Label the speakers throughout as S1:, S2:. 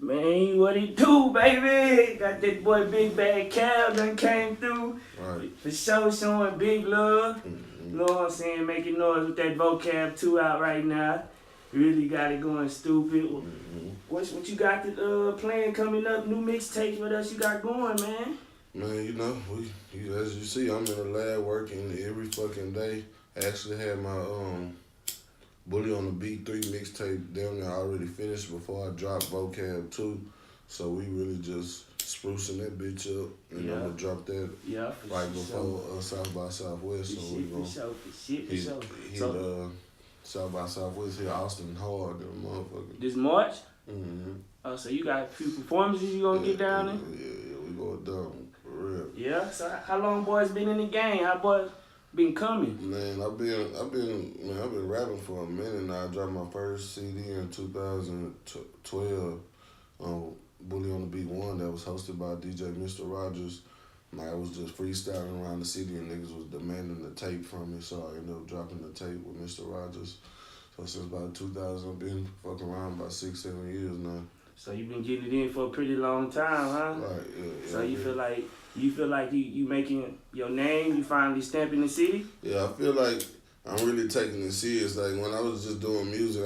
S1: Man, what it do, baby? Got that boy Big Bad Cal done came through.
S2: Right.
S1: For sure showing big love.
S2: Mm-hmm.
S1: You know what I'm saying? Making noise with that vocab 2 out right now. Really got it going stupid.
S2: Mm-hmm.
S1: What you got the playing coming up? New mixtapes? What else you got going, man?
S2: Man, as you see, I'm in the lab working every fucking day. I actually had my Bully on the Beat 3 mixtape down there already finished before I dropped Vocab 2. So we really just sprucing that bitch up. And I'm gonna drop that right before South by Southwest. So we gonna South by Southwest here, Austin hard, them motherfucker.
S1: This March?
S2: Mm-hmm.
S1: Oh, so you got a few performances you gonna get down there?
S2: Yeah, we going down for real.
S1: Yeah. So how long boys been in the game? How boys been coming?
S2: Man, I've been rapping for a minute now. I dropped my first CD in 2012. Bully on the Beat 1 that was hosted by DJ Mr. Rogers. I was just freestyling around the city and niggas was demanding the tape from me, so I ended up dropping the tape with Mr. Rogers. So since about 2000, I've been fucking around about 6-7 years now.
S1: So you've been getting it in for a pretty long time, huh?
S2: Right, yeah.
S1: So you feel like you making your name, you finally stamping the city?
S2: Yeah, I feel like I'm really taking it serious. Like when I was just doing music,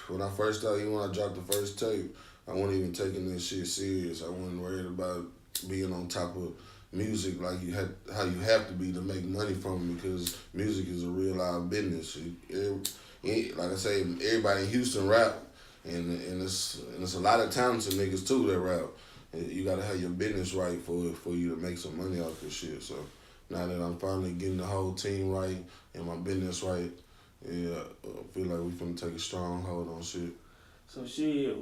S2: when I first started, even when I dropped the first tape, I wasn't even taking this shit serious. I wasn't worried about being on top of music like how you have to be to make money from it, because music is a real live business. Like I say, everybody in Houston rap, and it's a lot of talented niggas too that rap. You gotta have your business right for you to make some money off this shit. So now that I'm finally getting the whole team right and my business right, yeah, I feel like we finna take a strong hold on shit.
S1: So shit,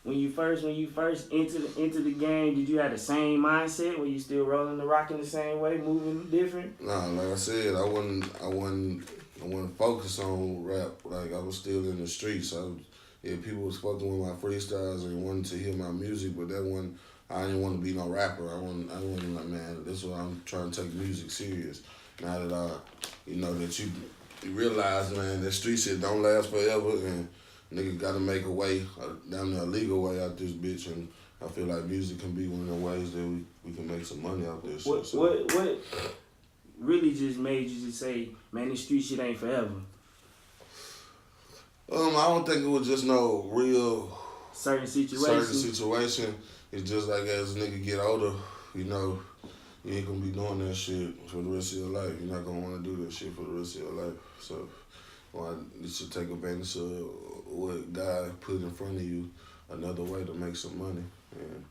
S1: when you first into the game, did you have the same mindset? Were you still rolling the rock in the same way, moving different?
S2: Nah, like I said, I wasn't focused on rap. Like I was still in the streets. People was fucking with my freestyles and wanted to hear my music, but I didn't want to be no rapper. I wasn't like, man, this is what I'm trying to take music serious. Now that that you realize, man, that street shit don't last forever, and niggas gotta make a way, down there a legal way out this bitch, and I feel like music can be one of the ways that we can make some money out this shit. So.
S1: What really just made you just say, man, this street shit ain't forever?
S2: I don't think it was just no real
S1: certain situation.
S2: It's just like as a nigga get older, you ain't gonna be doing that shit for the rest of your life. You're not gonna wanna do that shit for the rest of your life. So you should take advantage of what God put in front of you, another way to make some money. And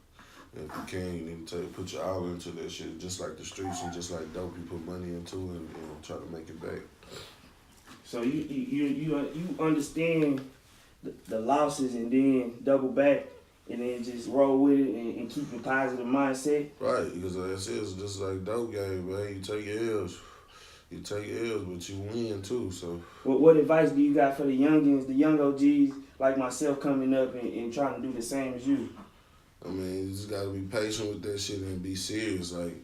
S2: if you can, you need to put your all into that shit, just like the streets and just like dope, you put money into it and try to make it back.
S1: So you understand the losses and then double back and then just roll with it and keep a positive mindset?
S2: Right, because like I said, it's just like dope game, man. You take your L's. But you win too, so.
S1: What advice do you got for the youngins, the young OGs like myself coming up and trying to do the same as you?
S2: I mean, you just gotta be patient with that shit and be serious. Like,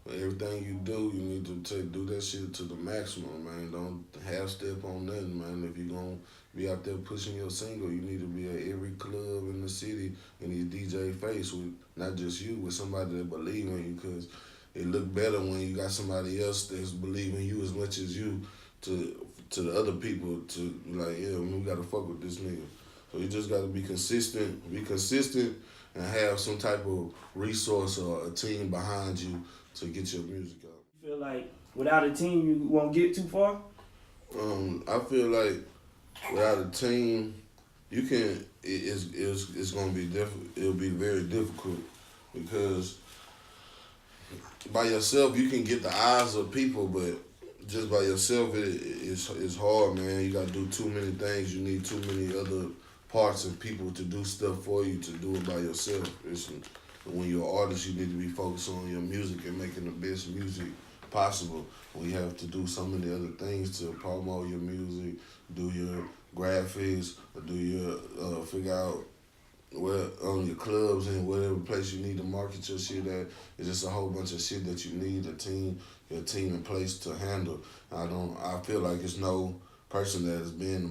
S2: everything you do, you need to do that shit to the maximum, man. Don't half step on nothing, man. If you're gonna be out there pushing your single, you need to be at every club in the city in your DJ face with not just you, with somebody that believe in you, because it look better when you got somebody else that's believing you as much as you to the other people to be like, yeah, we gotta fuck with this nigga. So you just gotta be consistent, and have some type of resource or a team behind you to get your music out.
S1: You feel like without a team you won't get too far?
S2: I feel like without a team, you can. It's gonna be difficult. It'll be very difficult because by yourself you can get the eyes of people, but just by yourself it's hard, man. You gotta do too many things. You need too many other parts of people to do stuff for you to do it by yourself. When you're an artist, you need to be focused on your music and making the best music possible. We have to do so many other things to promote your music, do your graphics, do your figure out where on your clubs and whatever place you need to market your shit at. It's just a whole bunch of shit that you need your team in place to handle. I feel like it's no person that has been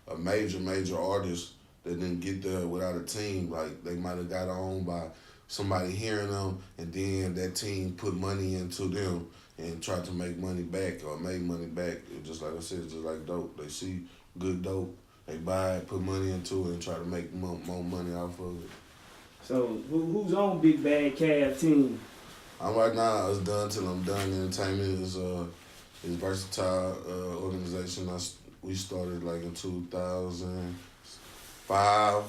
S2: a major artist that didn't get there without a team. Like they might have got on by somebody hearing them, and then that team put money into them and tried to make money back or made money back. It just like I said, just like dope. They see good dope, they buy it, put money into it, and try to make more money off of it.
S1: So who's on Big Bad Cab team?
S2: I'm right now. It's done till I'm done. Entertainment is versatile organization. We started like in 2005,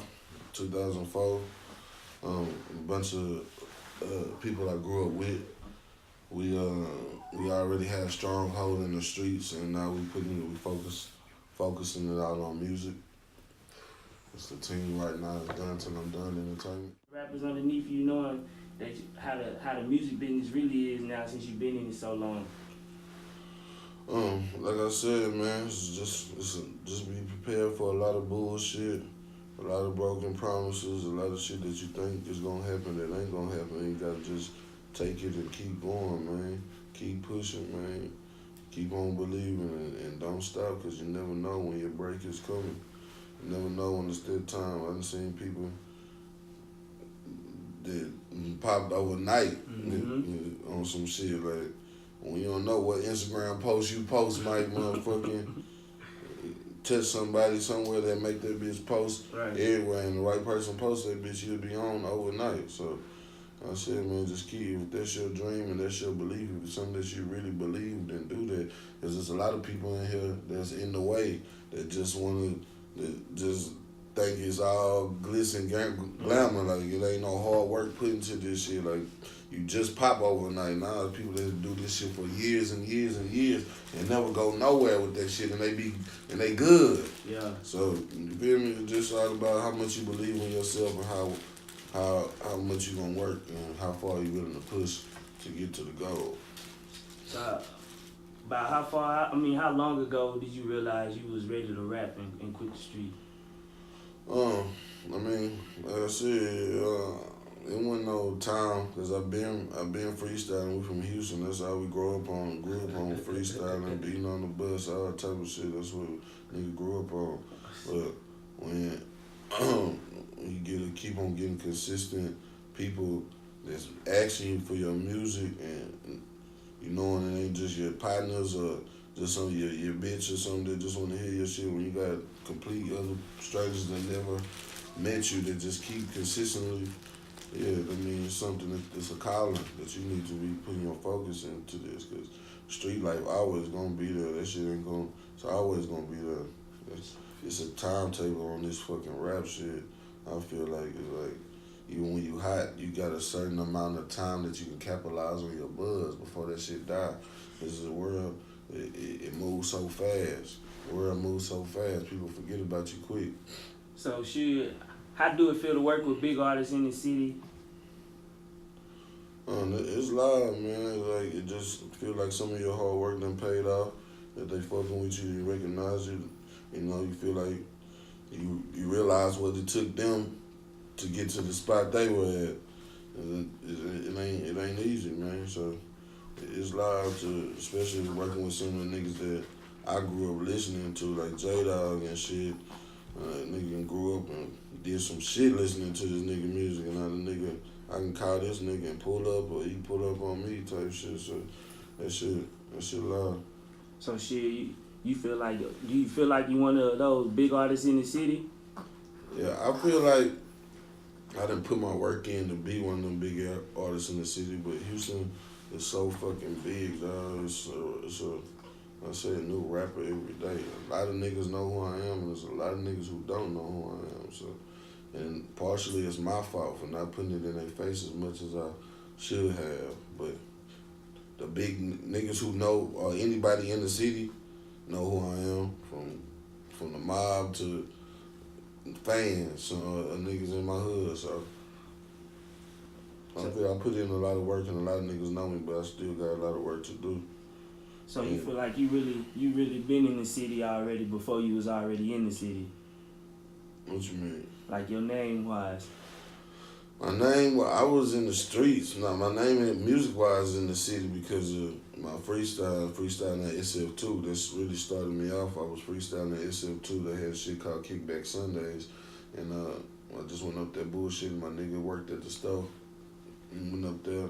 S2: 2004. A bunch of people I grew up with. We already had a strong hold in the streets, and now we focusing it out on music. It's the team right now. It's done till I'm done. Entertainment.
S1: Rappers underneath you knowing that how the music business really is now since you've been in it so long.
S2: Like I said, man, just be prepared for a lot of bullshit, a lot of broken promises, a lot of shit that you think is gonna happen that ain't gonna happen. You gotta just take it and keep going, man. Keep pushing, man. Keep on believing and don't stop, cause you never know when your break is coming. You never know when it's that time. I done seen people that popped overnight on some shit like. When you don't know what Instagram post you post might motherfucking touch somebody somewhere that make that bitch post everywhere, and the right person post that bitch, you'll be on overnight. So I said, man, just keep, if that's your dream and that's your belief, if it's something that you really believe, then do that. Because there's a lot of people in here that's in the way that just want to just think it's all glitz and glamour. Like it ain't no hard work put into this shit. Like you just pop overnight. Now there's people that do this shit for years and years and years and never go nowhere with that shit, and they good.
S1: Yeah.
S2: So you feel me? It's just all about how much you believe in yourself and how much you gonna work and how far you willing to push to get to the goal.
S1: So about how long ago did you realize you was ready to rap and quit the street?
S2: I mean, like I said, it wasn't no time, because I've been freestyling. We from Houston. That's how we grew up on freestyling, beating on the bus, all that type of shit. That's what nigga grew up on. But when you keep on getting consistent people that's asking you for your music, and you knowing it ain't just your partners or just some of your bitch or something that just want to hear your shit, when you got complete other strangers that never met you that just keep consistently. Yeah, I mean, it's something it's a calling that you need to be putting your focus into this, because street life always gonna be there. That shit ain't gonna, it's always gonna be there. It's a timetable on this fucking rap shit. I feel like it's like, even when you hot, you got a certain amount of time that you can capitalize on your buzz before that shit die. This is a world, it moves so fast. The world moves so fast, people forget about you quick.
S1: So how do it feel to work with big artists in the city?
S2: It's live, man. It's like, it just feel like some of your hard work done paid off. That they fucking with you, they recognize you. You know, you feel like you realize what it took them to get to the spot they were at. It ain't easy, man. So it's live to, especially working with some of the niggas that I grew up listening to, like J-Dog and shit. Nigga grew up and did some shit listening to this nigga music, and now the nigga, I can call this nigga and pull up, or he pull up on me type shit. So that shit loud.
S1: So shit, do you feel like you one of those big artists in the city?
S2: Yeah, I feel like I done put my work in to be one of them big artists in the city, but Houston is so fucking big, dog. It's I say a new rapper every day. A lot of niggas know who I am, and there's a lot of niggas who don't know who I am. So, and partially it's my fault for not putting it in their face as much as I should have. But the big niggas who know, or anybody in the city, know who I am, from the mob to fans, niggas in my hood. So I feel I put in a lot of work, and a lot of niggas know me, but I still got a lot of work to do.
S1: So you feel like you really been in the city already before you was already in the city?
S2: What you mean?
S1: Like your name wise?
S2: My name, well, I was in the streets. Now my name music wise in the city because of my freestyling at SF2. That's really started me off. I was freestyling at SF2. They had a shit called Kickback Sundays. And I just went up there bullshitting. My nigga worked at the store. And went up there,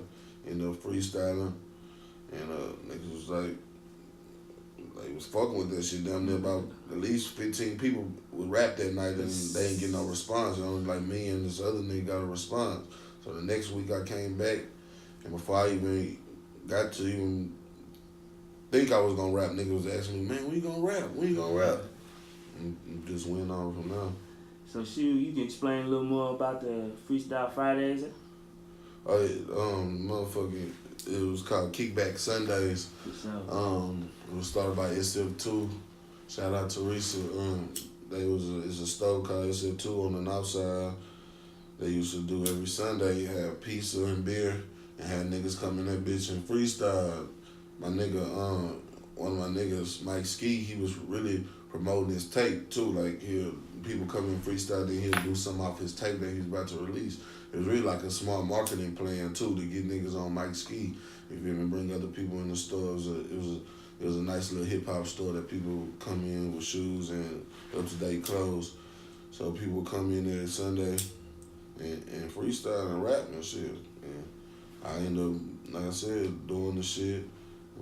S2: ended up freestyling. And niggas was like was fucking with that shit. Down there about at least 15 people would rap that night and they ain't get no response. Only like me and this other nigga got a response. So the next week I came back, and before I even got to even think I was gonna rap, niggas was asking me, man, when you gonna rap? When you gonna rap? And just went on from there.
S1: So shoot, you can explain a little more about the Freestyle Fridays?
S2: Motherfucking, it was called Kickback Sundays. It was started by SF2. Shout out to Teresa. It's a store called SF2 on the north side. They used to do every Sunday. You have pizza and beer, and had niggas come in that bitch and freestyle. My nigga, one of my niggas, Mike Ski, he was really promoting his tape too. Like people come in freestyle, then he'll do something off his tape that he's about to release. It was really like a smart marketing plan too to get niggas on Mike Ski. If you even bring other people in the store, it was a nice little hip hop store that people come in with shoes and up to date clothes. So people come in there Sunday and freestyle and rap and shit. And I end up, like I said, doing the shit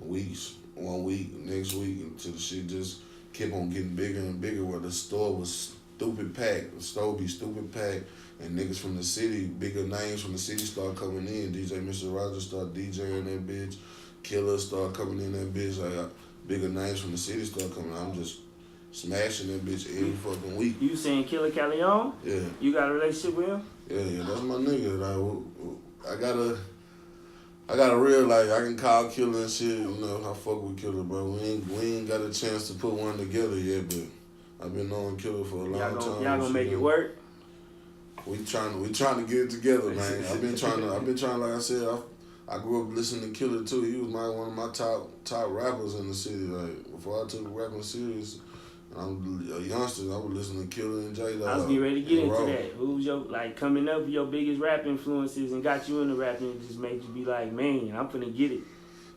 S2: weeks, 1 week, next week, until the shit just kept on getting bigger and bigger. Where the store was stupid packed, the store be stupid packed. And niggas from the city, bigger names from the city start coming in. DJ Mr. Rogers start DJing that bitch. Killer start coming in that bitch. Like bigger names from the city start coming. I'm just smashing that bitch every fucking week.
S1: You saying Killer Calleon?
S2: Yeah.
S1: You got a relationship with him?
S2: Yeah, that's my nigga. Like, I got a real, like, I can call Killer and shit. You know, I fuck with Killer, bro. We ain't got a chance to put one together yet, but I've been knowing Killer for a long time.
S1: Y'all gonna make it work?
S2: We trying to get it together, man. I've been trying, like I said, I grew up listening to Killer too. He was one of my top rappers in the city. Like before I took rapping serious, and I'm a youngster, I was listening to Killer and J Dog.
S1: I was getting ready to get into that. Who's coming up, your biggest rap influences and got you into rapping and just made you be like, man, I'm finna get it?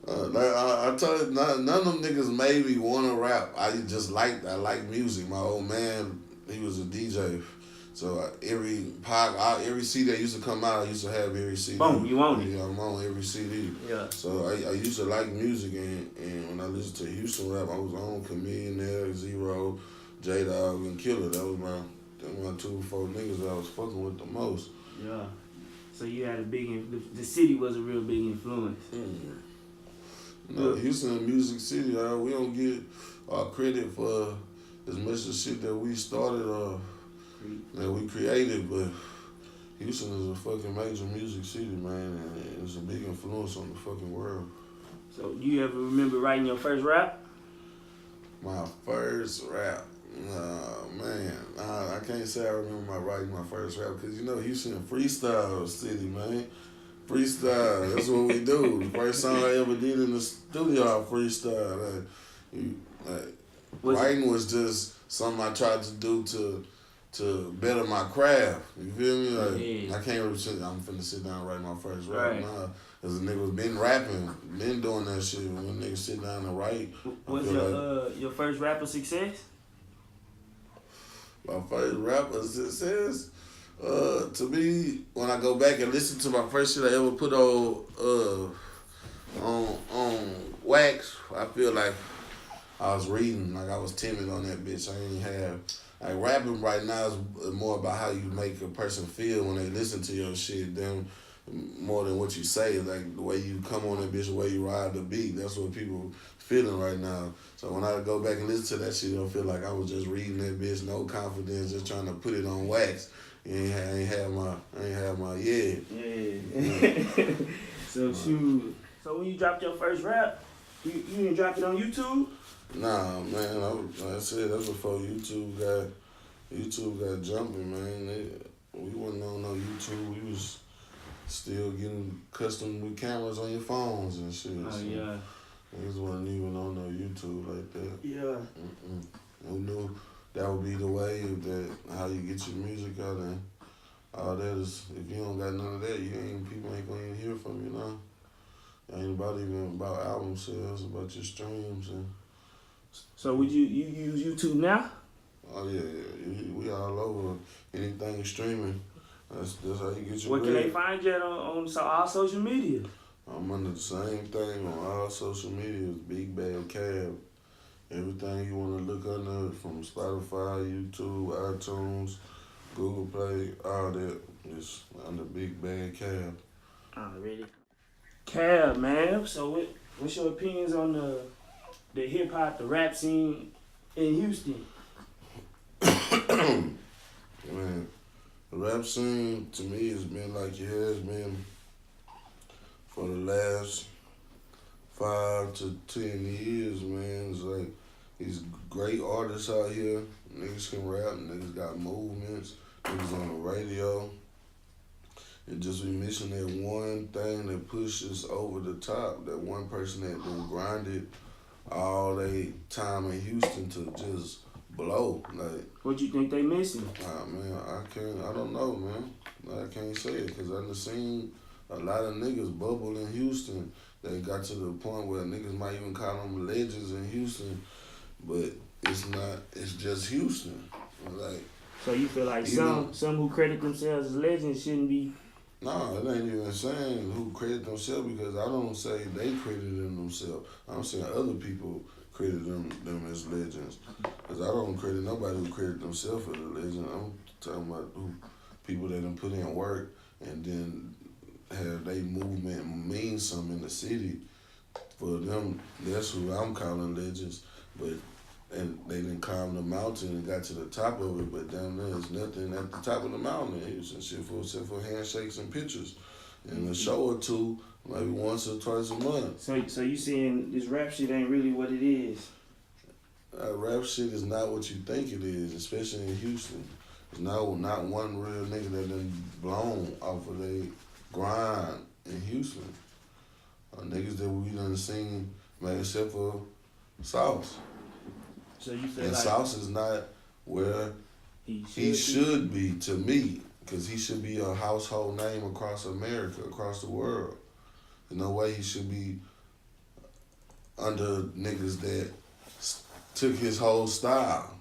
S2: Like I told you, none of them niggas made me want to rap. I like music. My old man, he was a DJ. So every CD that used to come out, I used to have every CD.
S1: Boom, you own it.
S2: Yeah, I'm on every CD.
S1: Yeah.
S2: So I used to like music, and when I listened to Houston rap, I was on Chameleon there, Zero, J Dog, and Killer. That was my 2 or 4 niggas that I was fucking with the most.
S1: Yeah. So you had a the city was a real big influence.
S2: No, Houston Music City, we don't get credit for as much of shit that we started that we created, but Houston is a fucking major music city, man, and it's a big influence on the fucking world.
S1: So you ever remember writing your first rap?
S2: My first rap? Man, I can't say I remember writing my first rap, because Houston freestyle city, man. Freestyle, that's what we do. The first song I ever did in the studio, I freestyle. Writing was just something I tried to do to better my craft. You feel me? Like, I can't really say I'm finna sit down and write my first rap.
S1: Right.
S2: Nah, cause a nigga was been rapping, been doing that shit. When niggas sit down and write.
S1: What's your first rapper success?
S2: My first rapper success? To me, when I go back and listen to my first shit I ever put on wax, I feel like I was reading, like I was timid on that bitch. I ain't have. Like rapping right now is more about how you make a person feel when they listen to your shit than more than what you say. Like the way you come on that bitch, the way you ride the beat. That's what people feeling right now. So when I go back and listen to that shit, I feel like I was just reading that bitch, no confidence, just trying to put it on wax. I ain't have my yeah.
S1: So shoot. So when you dropped your first rap, you didn't drop it on YouTube?
S2: Nah, man. Like I said, that's before YouTube got jumping, man. We wasn't on no YouTube. We was still getting custom with cameras on your phones and shit.
S1: Oh,
S2: so
S1: yeah.
S2: Niggas wasn't even on no YouTube like that.
S1: Yeah.
S2: Who knew that would be the way that how you get your music out, and all that is, if you don't got none of that, people ain't gonna even hear from you now. It ain't even about album sales, about your streams and.
S1: So would you use YouTube now?
S2: Oh yeah. We all over anything streaming. That's how you get your
S1: Where can
S2: bread.
S1: they find you on all social media?
S2: I'm under the same thing on all social media. Big Bad Cab. Everything you want to look under from Spotify, YouTube, iTunes, Google Play, all that is under Big Bad Cab.
S1: Already. Cab, man. So what's your opinions on the hip hop, the rap scene in Houston?
S2: Man, the rap scene to me has been like it has been for the last 5 to 10 years, man. It's like these great artists out here. Niggas can rap, niggas got movements, niggas on the radio. It just be missing that one thing that pushes over the top. That one person that been grinded all they time in Houston to just blow. Like,
S1: What you think they missing?
S2: man, I don't know, man. I can't say it because I done seen a lot of niggas bubble in Houston. They got to the point where niggas might even call them legends in Houston, but it's just Houston. Like,
S1: So you feel like some who credit themselves as legends shouldn't be?
S2: no, it ain't even saying who credit themselves because I don't say they credited themselves. I'm saying other people credit them as legends. Because I don't credit nobody who credit themselves as a legend. I'm talking about people that done put in work and then have they movement mean something in the city. For them, that's who I'm calling legends. But and they didn't climb the mountain and got to the top of it, but down there is nothing at the top of the mountain. It was shit except for handshakes and pictures, and a show or two, maybe once or twice a month.
S1: So you saying this rap shit ain't really what it is?
S2: Rap shit is not what you think it is, especially in Houston. There's not one real nigga that done blown off of their grind in Houston. Niggas that we done seen, man, except for Sauce.
S1: So you feel
S2: And
S1: like
S2: Sauce is not where he should be to me, because he should be a household name across America, across the world. There's no way he should be under niggas that took his whole style.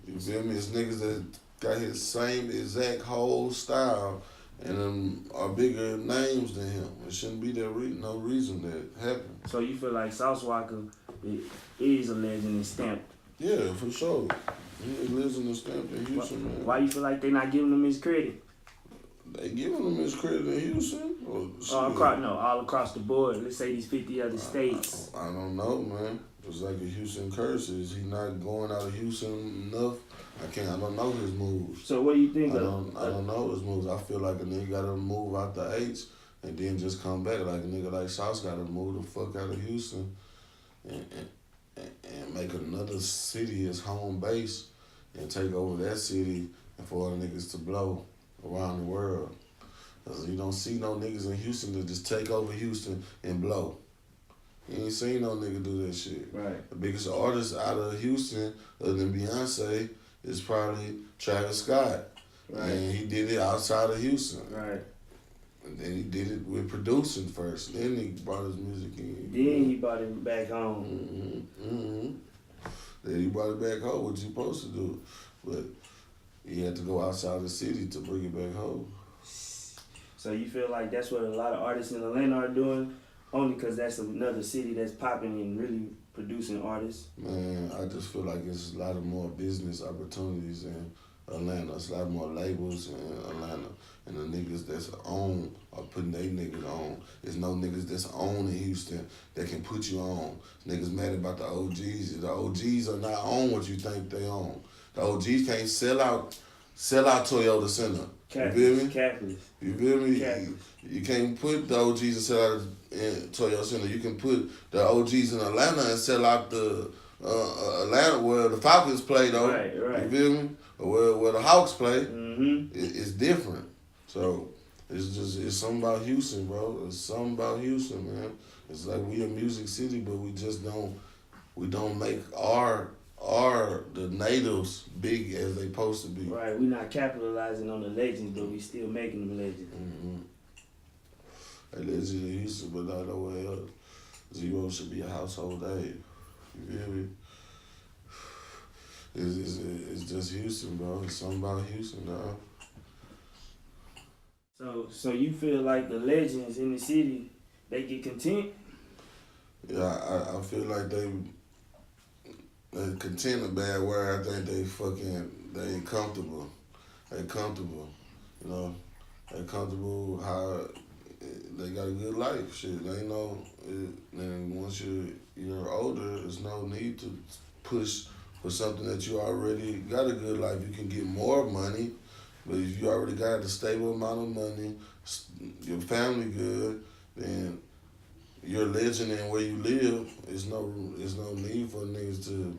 S2: You feel me? It's niggas that got his same exact whole style and are bigger names than him. It shouldn't be no reason that happened.
S1: So you feel like Sauce Walker is a legend and stamped?
S2: Yeah, for sure. He lives in the stamp in Houston, man.
S1: Why you feel like they not giving him his credit?
S2: They giving him his credit in Houston?
S1: All across the board. Let's say these 50 other states.
S2: I don't know, man. It's like a Houston curse. Is he not going out of Houston enough? I don't know his moves.
S1: So what do you think?
S2: I don't know his moves. I feel like a nigga gotta move out the H and then just come back. Like a nigga like Sauce gotta move the fuck out of Houston and make another city his home base and take over that city and for all the niggas to blow around the world. Cause you don't see no niggas in Houston that just take over Houston and blow. You ain't seen no nigga do that shit.
S1: Right.
S2: The biggest artist out of Houston, other than Beyonce, is probably Travis Scott.
S1: Right.
S2: And he did it outside of Houston.
S1: Right.
S2: And then he did it with producing first. Then he brought his music in.
S1: Then he brought it back home.
S2: Then he brought it back home, what you supposed to do. But he had to go outside the city to bring it back home.
S1: So you feel like that's what a lot of artists in Atlanta are doing? Only because that's another city that's popping and really producing artists?
S2: Man, I just feel like it's a lot of more business opportunities in Atlanta. It's a lot more labels in Atlanta. And the niggas that's on are putting they niggas on. There's no niggas that's on in Houston that can put you on. Niggas mad about the OGs. The OGs are not on what you think they on. The OGs can't sell out Toyota Center. You feel me?
S1: Capitalist.
S2: You feel me?
S1: Capitalist.
S2: You can't put the OGs and sell out in Toyota Center. You can put the OGs in Atlanta and sell out the Atlanta where the Falcons play though.
S1: Right.
S2: You feel me? Or where the Hawks play.
S1: Mm-hmm.
S2: It's different. So it's something about Houston, bro. It's something about Houston, man. It's like we a music city, but we just don't make the natives big as they supposed to be.
S1: Right. We not capitalizing on the legends, but we still making them legends.
S2: They legends in Houston, but not nowhere else. Zero should be a household name. You feel me? It's just Houston, bro. It's something about Houston, dog.
S1: So you feel like the legends in the city, they get content?
S2: Yeah, I feel like they content a bad word. I think they comfortable. They comfortable, you know. They comfortable how they got a good life. Shit, they know. And once you're older, there's no need to push for something that you already got a good life. You can get more money, but if you already got a stable amount of money, your family good, then you're a legend in where you live. There's no need for niggas to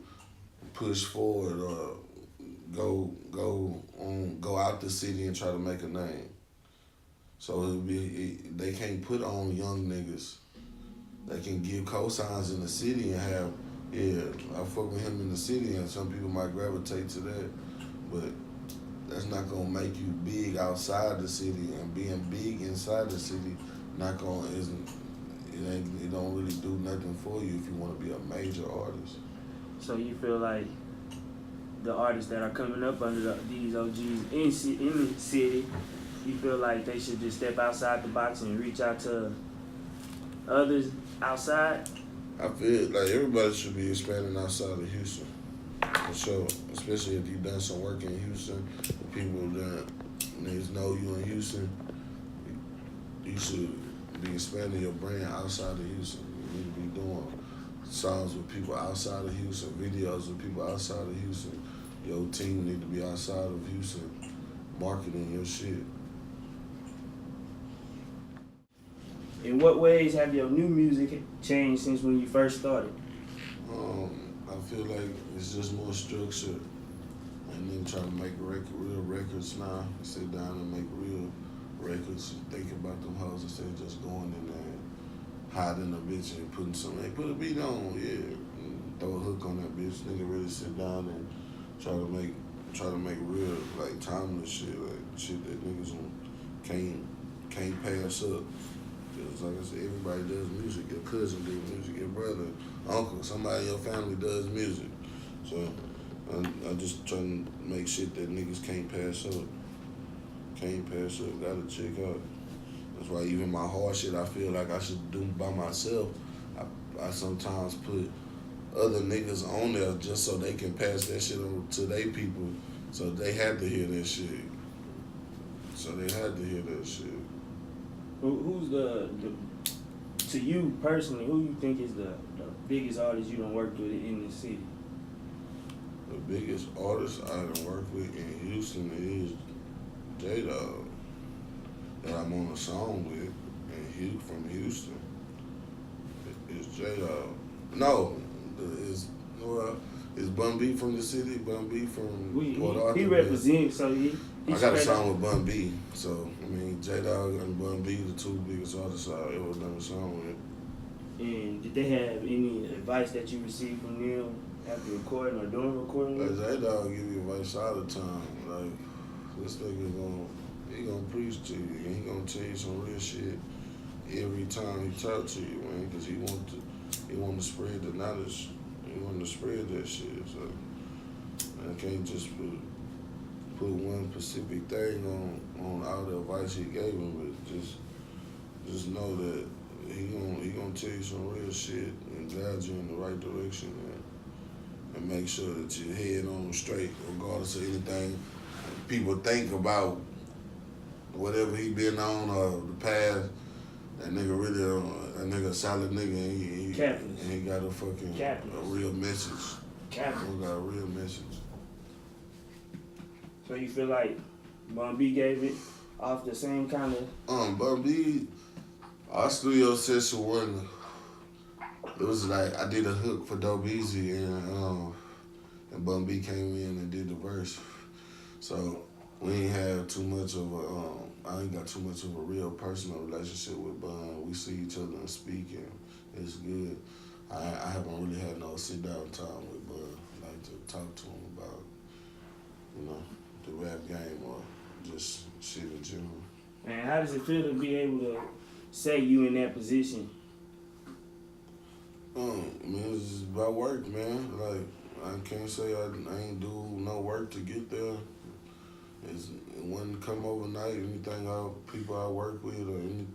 S2: push forward or go out the city and try to make a name. So they can't put on young niggas. They can give cosigns in the city and have, yeah, I fuck with him in the city, and some people might gravitate to that, but that's not gonna make you big outside the city, and being big inside the city it don't really do nothing for you if you want to be a major artist.
S1: So you feel like the artists that are coming up under these OGs in the city, you feel like they should just step outside the box and reach out to others outside?
S2: I feel like everybody should be expanding outside of Houston, for sure. Especially if you've done some work in Houston, the people that niggas know you in Houston, you should be expanding your brand outside of Houston. You need to be doing songs with people outside of Houston, videos with people outside of Houston. Your team need to be outside of Houston, marketing your shit.
S1: In what ways have your new music changed since when you first started?
S2: I feel like it's just more structured, and then trying to make real records now. Sit down and make real records. Think about them hoes instead of just going in there and hiding a bitch and putting something. Hey, put a beat on, yeah. And throw a hook on that bitch. Nigga really sit down and try to make real, like, timeless shit, like shit that niggas can't pass up. Cause like I said, everybody does music. Your cousin does music. Your brother, uncle, somebody in your family does music. So I just trying to make shit that niggas can't pass up. Can't pass up. Gotta check out. That's why even my hard shit, I feel like I should do by myself. I sometimes put other niggas on there just so they can pass that shit on to their people. So they had to hear that shit.
S1: Who's to you personally, who you think is the biggest artist you done worked with in the city?
S2: The biggest artist I done worked with in Houston is J-Dog, that I'm on a song with, and from Houston. It's J-Dog. No, it's Bun B from the city, Bun B from Port Arthur.
S1: He represents, so he
S2: I got a song with Bun B, so I mean J-Dog and Bun B, the two biggest artists I ever done a song with.
S1: And did they have any advice that you received from them after recording or during recording?
S2: Like J-Dog give you advice all the time. Like, this nigga he gonna preach to you, and he gonna tell you some real shit every time he talk to you, man, because he want to spread the knowledge. He want to spread that shit. So I can't just put one specific thing on all the advice he gave him, but just know that he gonna tell you some real shit and guide you in the right direction, and make sure that your head on straight, regardless of anything people think about whatever he been on or the past. That nigga a solid nigga, and he got a fucking a real message. He got a real message.
S1: So you feel like Bun B gave it off the same kind of?
S2: Bun B, our studio session wasn't. It was like I did a hook for Dope Easy, and Bun B came in and did the verse. So we ain't have too much of I ain't got too much of a real personal relationship with Bun. We see each other and speak, and it's good. I haven't really had no sit down time with Bun, like to talk to him about, the rap game or just shit in general.
S1: Man, how does it feel to be able to say you in that position?
S2: Man, it's just about work, man. Like, I can't say I ain't do no work to get there. It wouldn't come overnight. Anything people I work with or any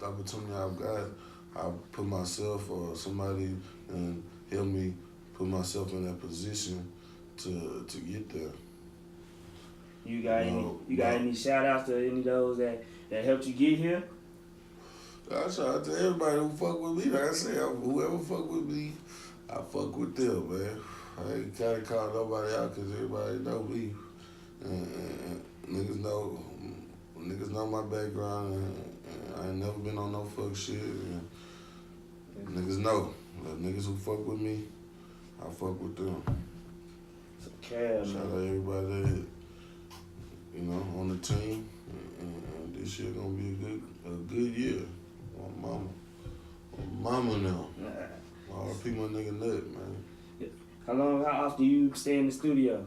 S2: opportunity I've got, I put myself or somebody and help me put myself in that position to get there.
S1: You got any shout outs to any of those that helped you get here?
S2: I shout out to everybody who fuck with me. Like I said, whoever fuck with me, I fuck with them, man. I ain't gotta call nobody out because everybody know me. And niggas know my background, and I ain't never been on no fuck shit. And niggas know. The niggas who fuck with me, I fuck with them. Shout out everybody that, on the team. And this year gonna be a good year. My mama now. R.I.P. my nigga Nut, man.
S1: How often you stay in the studio?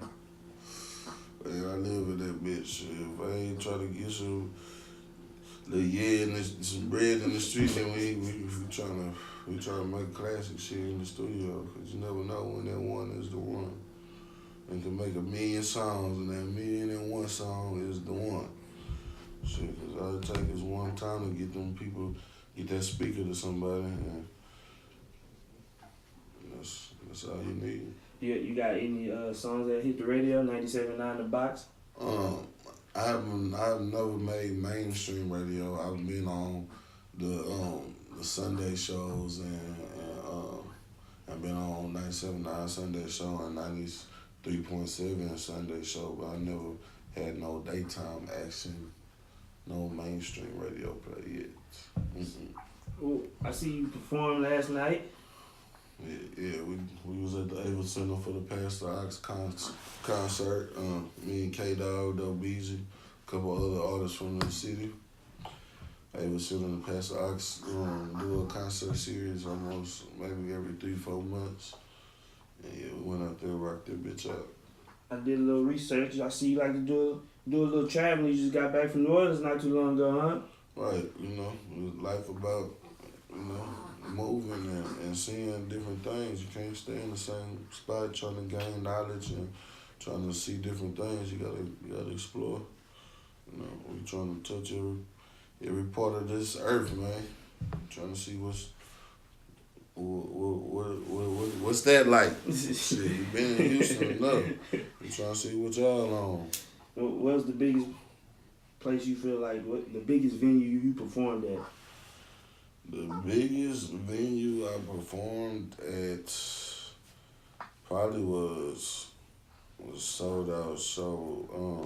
S2: Man, I live with that bitch. If I ain't try to get some little some bread in the street, then we trying to make classic shit in the studio. Cause you never know when that one is the one. And can make 1,000,000 songs, and that 1,000,001 song is the one. Shit, cause all it take is one time to get them people, get that speaker to somebody, and that's all you need.
S1: You got any songs that hit the radio? 97.9 The Box.
S2: I've never made mainstream radio. I've been on the Sunday shows and I've been on 97.9 Sunday show and 93.7 Sunday show, but I never had no daytime action, no mainstream radio play yet.
S1: Well, I see you perform last night.
S2: Yeah, we was at the Ava Center for the Pastor Ox concert. Me and K-Dog, Doe Beezy, a couple other artists from the city. Ava Center and Pastor Ox do a concert series almost maybe every 3-4 months. And yeah, we went out there and rocked that bitch out.
S1: I did a little research. I see you like to do a little traveling. You just got back from New Orleans not too long ago, huh?
S2: Right, life about, moving and seeing different things. You can't stay in the same spot trying to gain knowledge and trying to see different things. You gotta explore. We trying to touch every part of this earth, man. Trying to see what's that like. Shit, you been in Houston enough. You trying to see what y'all on.
S1: What's the biggest place you feel like? What the biggest venue you performed at?
S2: The biggest venue I performed at probably was Sold Out show.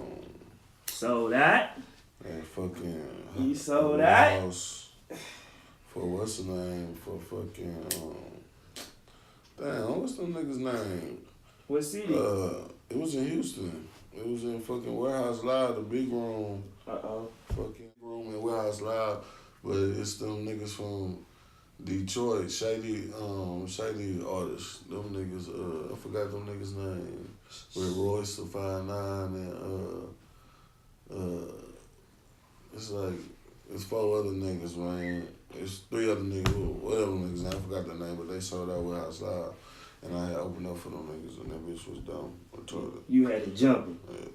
S1: Sold Out?
S2: And fucking.
S1: You sold out?
S2: For what's the name? For fucking. Damn, what's them niggas' name?
S1: What city?
S2: It was in Houston. It was in fucking Warehouse Live, the big room. Fucking room in Warehouse Live. But it's them niggas from Detroit, shady artists. Them niggas, I forgot them niggas' name. With Royce the 5'9" and it's 4 other niggas, man. It's 3 other niggas, whatever niggas. I forgot their name, but they sold out Warehouse Live, and I had opened up for them niggas, and that bitch was dumb.
S1: You had to jump it.
S2: Yeah.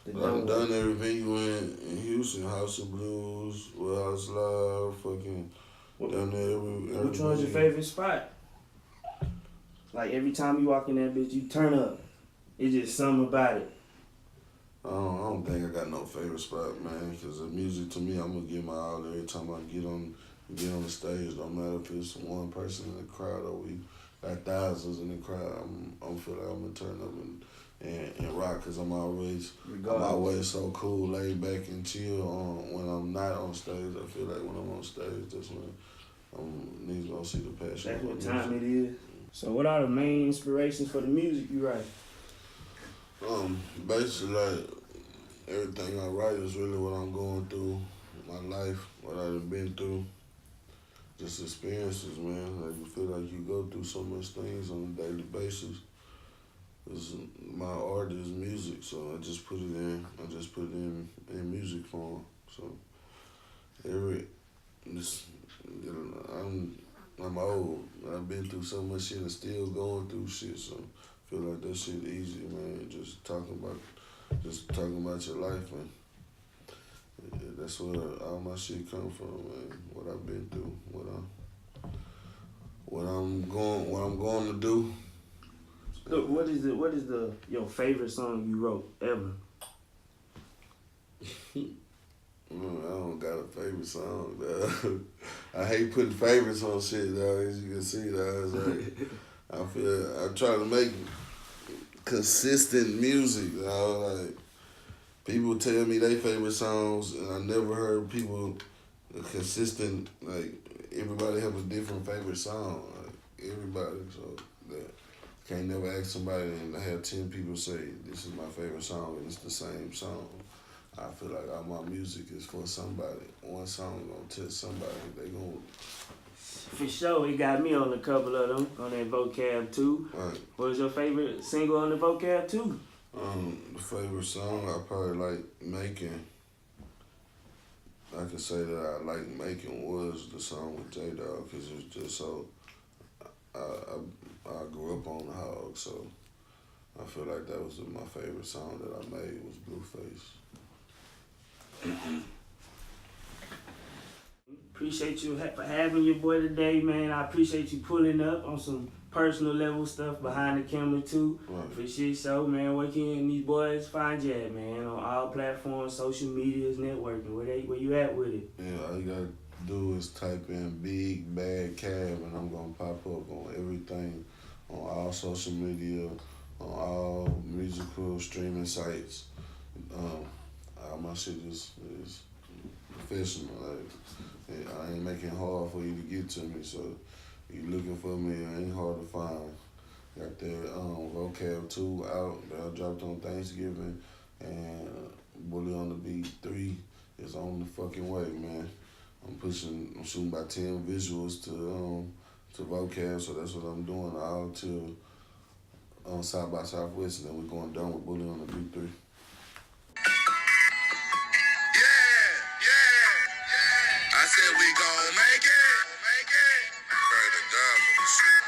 S2: I've done every venue in Houston, House of Blues, Warehouse Live, fucking done every
S1: Which one's your favorite spot? Like every time you walk in that bitch, you turn up. It's just something about it.
S2: I don't think I got no favorite spot, man, because the music to me, I'm going to give my all every time I get on the stage. Don't matter if it's one person in the crowd or we got thousands in the crowd. I'm feel like I'm going to turn up and rock, because I'm always so cool, laid back and chill when I'm not on stage. I feel like when I'm on stage, that's when niggas gonna see the passion.
S1: That's what time it is. So what are the main inspirations for the music you write?
S2: Basically, like, everything I write is really what I'm going through, my life, what I've been through, just experiences, man. Like, you feel like you go through so much things on a daily basis. My art is music, so I just put it in. I just put it in music form. So I'm old. I've been through so much shit and still going through shit. So I feel like that shit easy, man. Just talking about your life, and yeah, that's where all my shit come from, man. What I've been through, what I'm going to do.
S1: Look, what is the your favorite song you wrote ever?
S2: I don't got a favorite song, dog. I hate putting favorites on shit, dog. As you can see, dog. It's like I try to make consistent music, dog. Like people tell me they favorite songs, and I never heard people consistent. Like everybody have a different favorite song. Like everybody, so that can't never ask somebody and have 10 people say this is my favorite song and it's the same song. I feel like all my music is for somebody. One song gonna touch somebody. They gonna
S1: For sure, it got me on a couple of them on that Vocab 2.
S2: right.
S1: What was your favorite single on the Vocab 2?
S2: The favorite song I probably like making. I can say that I like making was the song with J Dog because it was just so. I grew up on the Hog, so I feel like that was my favorite song that I made was Blueface.
S1: Appreciate you for having your boy today, man. I appreciate you pulling up on some personal level stuff behind the camera too.
S2: Right.
S1: For shit show, man. Where can these boys find you at, man? On all platforms, social medias, networking. Where you at with it?
S2: Yeah, all you gotta do is type in Big Bad Cab and I'm gonna pop up on everything, on all social media, on all musical streaming sites. All my shit is professional. Like, I ain't making it hard for you to get to me, so you looking for me, it ain't hard to find. Got that Vocab 2 out that I dropped on Thanksgiving, and Bully on the Beat 3 is on the fucking way, man. I'm shooting about 10 visuals to Vocab, so that's what I'm doing all till South by Southwest, and then we're going down with Bully on the Beat 3. I said we gon' make it. Pray to God for the shit.